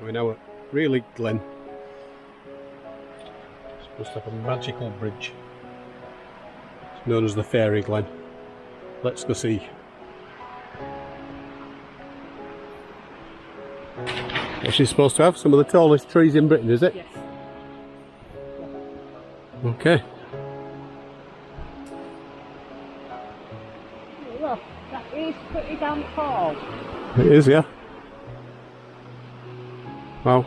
We're now at Reelig Glen. It's supposed to have a magical bridge. It's known as the Fairy Glen. Let's go see. What's she supposed to have? Some of the tallest trees in Britain, is it? Yes. Okay. Look, that is pretty damn tall. It is, yeah. Wow.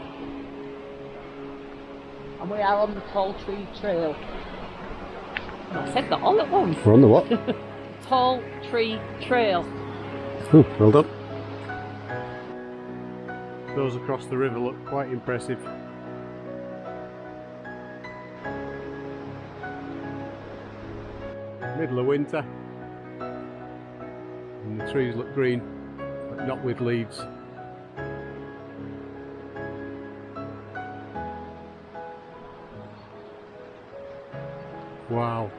And we are on the Tall Tree Trail. I said that all at once. We're on the what? Tall Tree Trail. Ooh, well done. Those across the river look quite impressive. Middle of winter. And the trees look green, but not with leaves. Wow.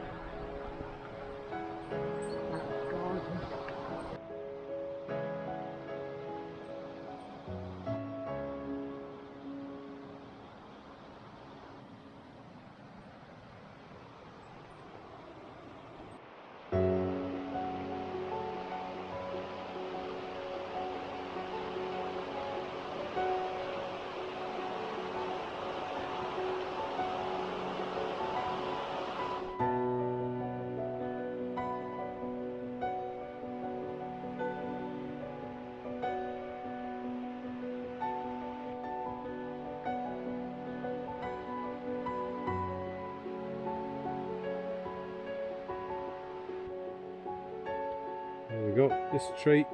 There we go. This tree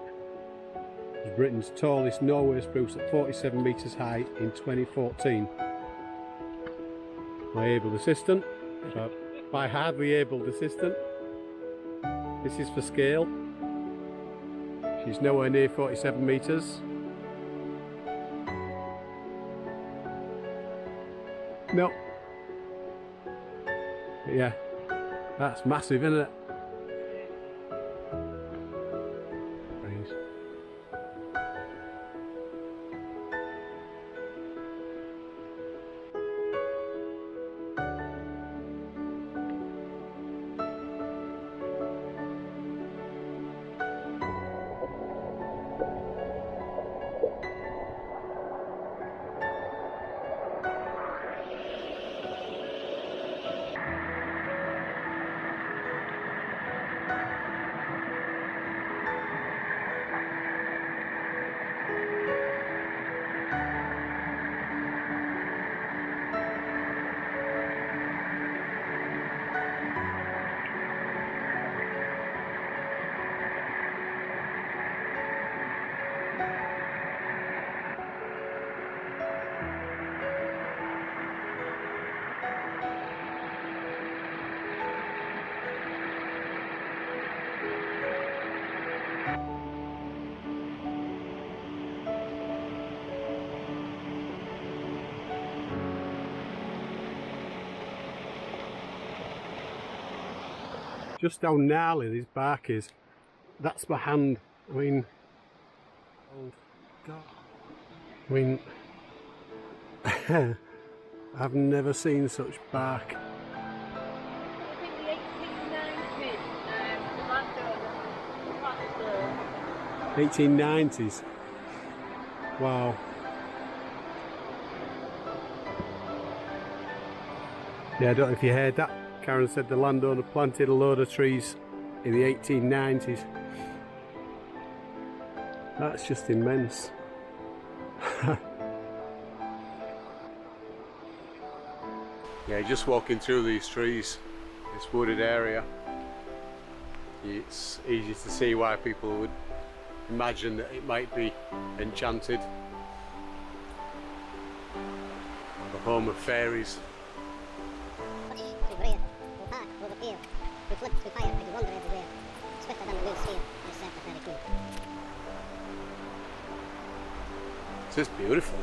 was Britain's tallest Norway spruce at 47 metres high in 2014. My able assistant, my hardly able assistant. This is for scale. She's nowhere near 47 metres. No. But yeah, that's massive, isn't it? Just how gnarly this bark is. That's my hand. I mean, oh God. I mean, I've never seen such bark. I think the 1890s. Wow. Yeah, I don't know if you heard that. Karen said the landowner planted a load of trees in the 1890s. That's just immense. Yeah, just walking through these trees, this wooded area, it's easy to see why people would imagine that it might be enchanted. The home of fairies. It's just beautiful.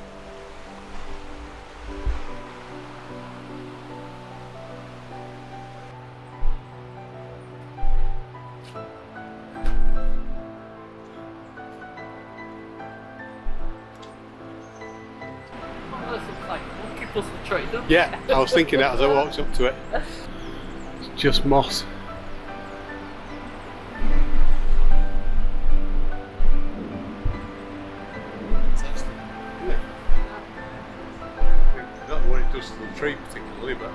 plus the tree, doesn't it? Yeah, I was thinking that as I walked up to it. It's just moss. Fantastic, isn't it? I don't know what it does to the tree particularly, but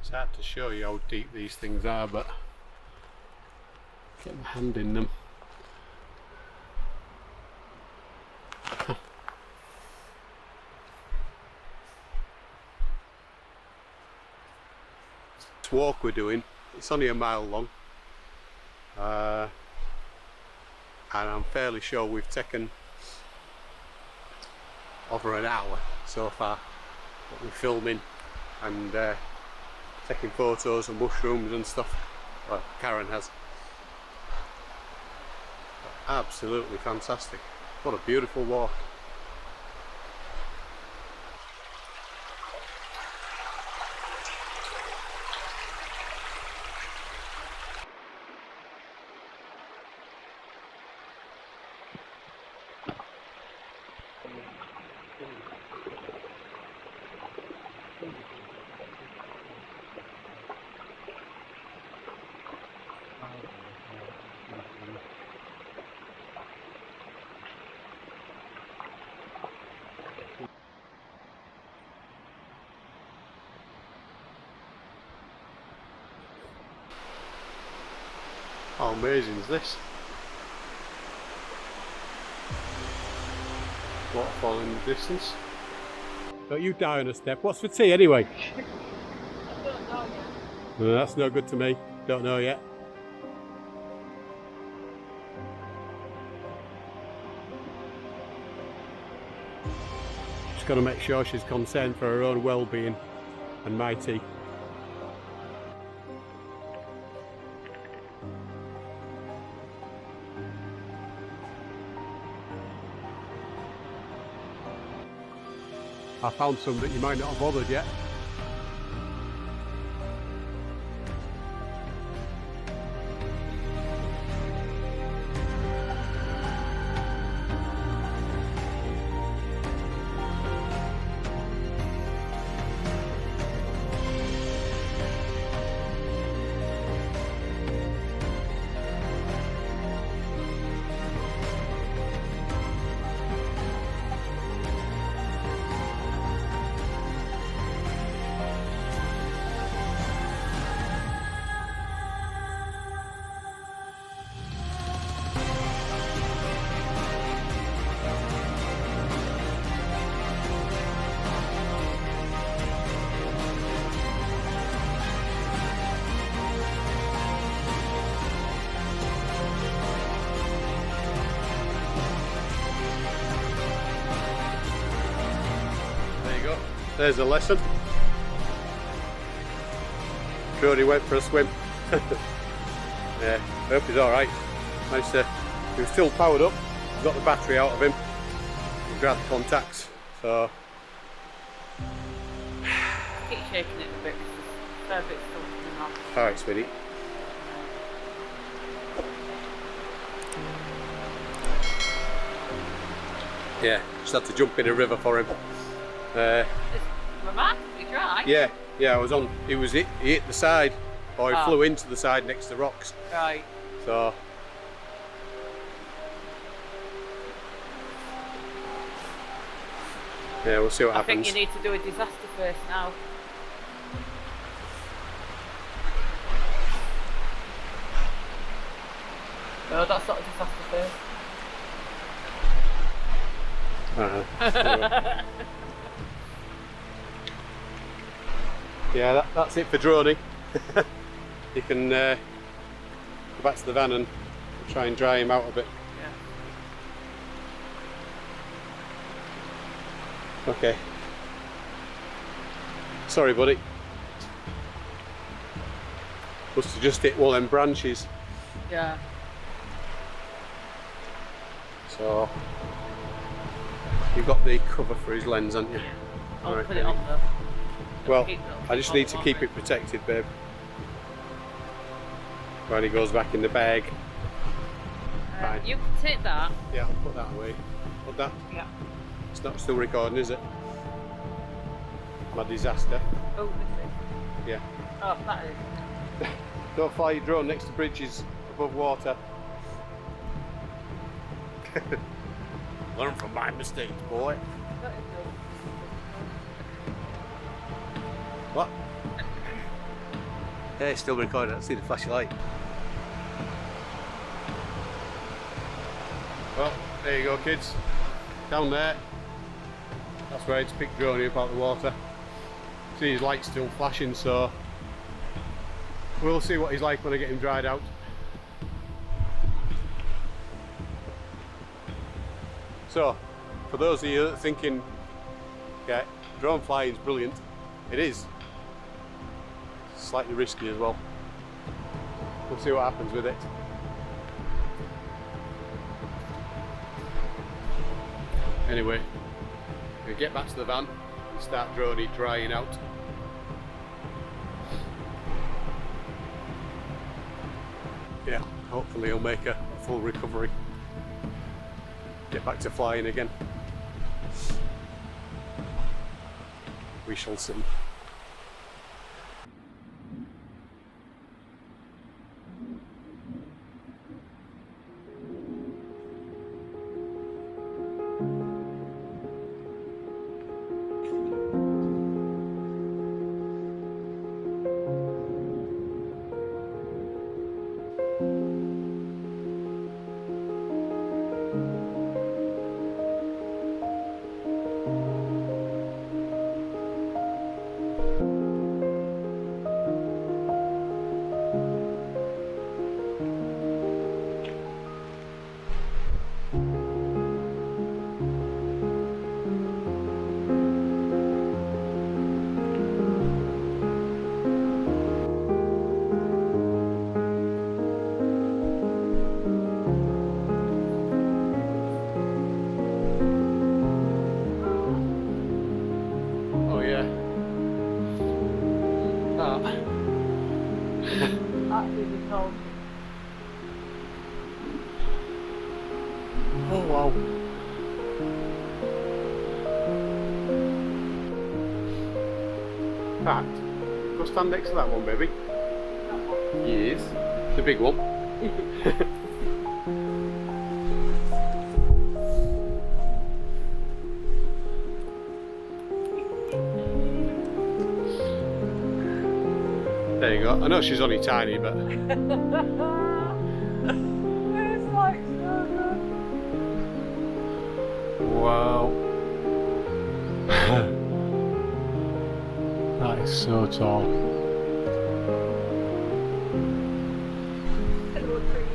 it's hard to show you how deep these things are, but get my hand in them. This walk we're doing, it's only a mile long, and I'm fairly sure we've taken over an hour so far. But we're filming and taking photos of mushrooms and stuff. Well, Karen has. Absolutely fantastic. What a beautiful walk. How amazing is this? Waterfall in the distance. Don't you die on a step. What's for tea anyway? I don't know yet. No, that's no good to me. Don't know yet. Just got to make sure she's concerned for her own well-being and my tea. I found some that you might not have bothered yet. There's a lesson. Cody went for a swim. Yeah, I hope he's alright. Nice to, he was still powered up. Got the battery out of him. We grabbed the contacts. So Keep shaking it a bit because it's a fair bit still coming off. alright, sweetie. Yeah, just had to jump in a river for him. It's remarkably dry. Yeah, I was on. He hit the side, or he flew into the side next to rocks. Right. So yeah, we'll see what happens. I think you need to do a disaster first now. No, that's not a disaster first. Anyway. Yeah, that's it for droning. You can go back to the van and try and dry him out a bit. Yeah. Okay. Sorry, buddy. Must have just hit one of them branches. Yeah. So you've got the cover for his lens, haven't you? I'll Right, put it on the... Well, I just need to keep it protected, babe. When he goes back in the bag. Fine. You can take that. Yeah, I'll put that away. Put that. Yeah. It's not still recording, is it? My disaster. Oh, this is. Yeah. Oh, that is. Don't fly your drone next to bridges above water. Learn from my mistakes, boy. That is good. What? Yeah, it's still recording. I see the flash of light. Well, there you go, kids. Down there. That's where it's picked Droney up out the water. See his light's still flashing, so we'll see what he's like when I get him dried out. So, for those of you that are thinking, yeah, drone flying is brilliant, it is. Slightly risky as well. We'll see what happens with it. Anyway, we'll get back to the van and start Droney drying out. Yeah, hopefully he'll make a full recovery. Get back to flying again. We shall see. Oh wow. In fact, go stand next to that one, baby. Yes, the big one. There you go. I know she's only tiny, but It's like so good. wow. That is so tall. Hello, tree.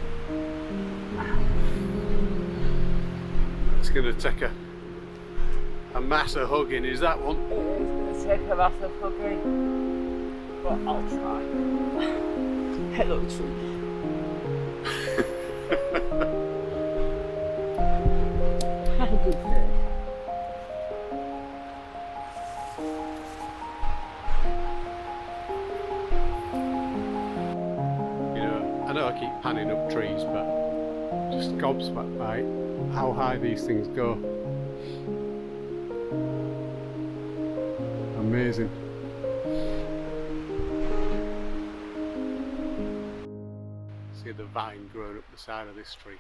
It's going to take a massive hugging, is that one? It is going to take a massive hugging, but I'll try. Hello, tree. Have a good day. You know, I know I keep panning up trees, but just gobsmacked by how high these things go. Amazing. See the vine growing up the side of this tree.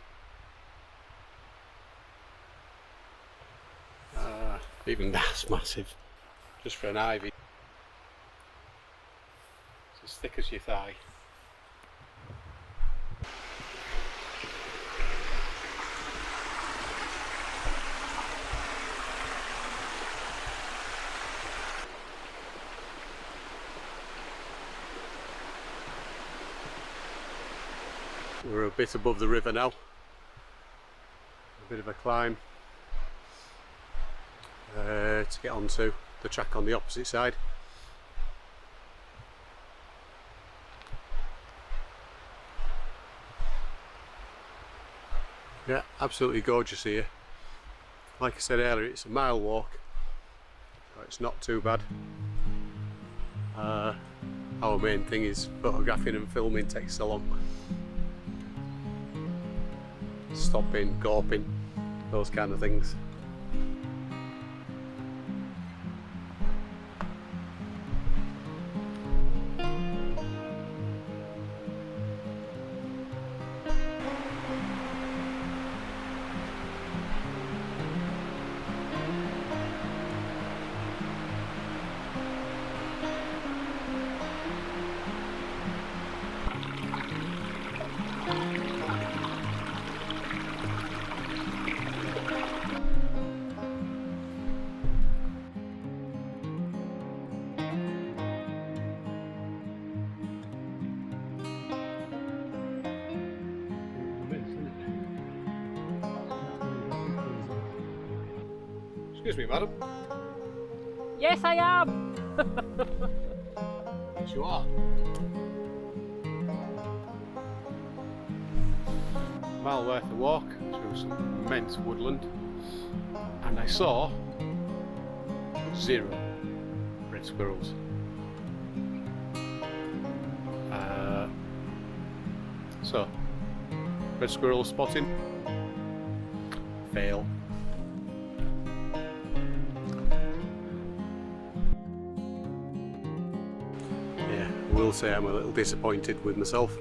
Even that's massive, just for an ivy. It's as thick as your thigh. We're a bit above the river now. A bit of a climb to get onto the track on the opposite side. Yeah, absolutely gorgeous here. Like I said earlier, it's a mile walk, so it's not too bad. Our main thing is photographing and filming takes so long. Stopping, gawping, those kind of things. Excuse me, madam. Yes, I am. Yes, you are. A mile worth of walk through some immense woodland, and I saw 0 red squirrels. So, red squirrel spotting, fail. Yeah, I will say I'm a little disappointed with myself.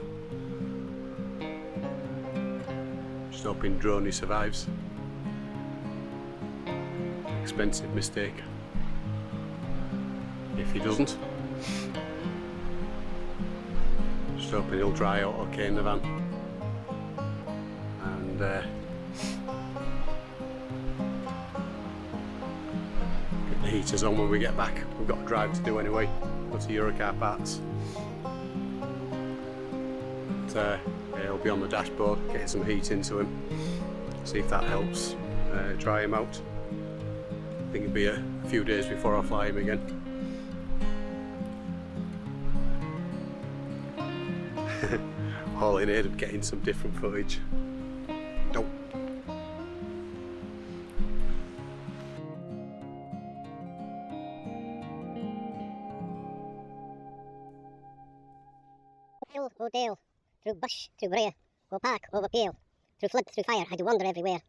Just hoping Droney survives. Expensive mistake. If he doesn't, just hoping he'll dry out okay in the van. And get the heaters on when we get back. We've got a drive to do anyway. Go to Eurocar Parts. But, yeah, he'll be on the dashboard, getting some heat into him. See if that helps dry him out. I think it'll be a few days before I fly him again. All in aid of getting some different footage. Nope. Hill, oh dale, through bush, through briar, go park, over pale, through flood, through fire, I do wander everywhere.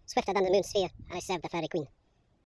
Swifter than the moon's sphere, I serve the Fairy Queen.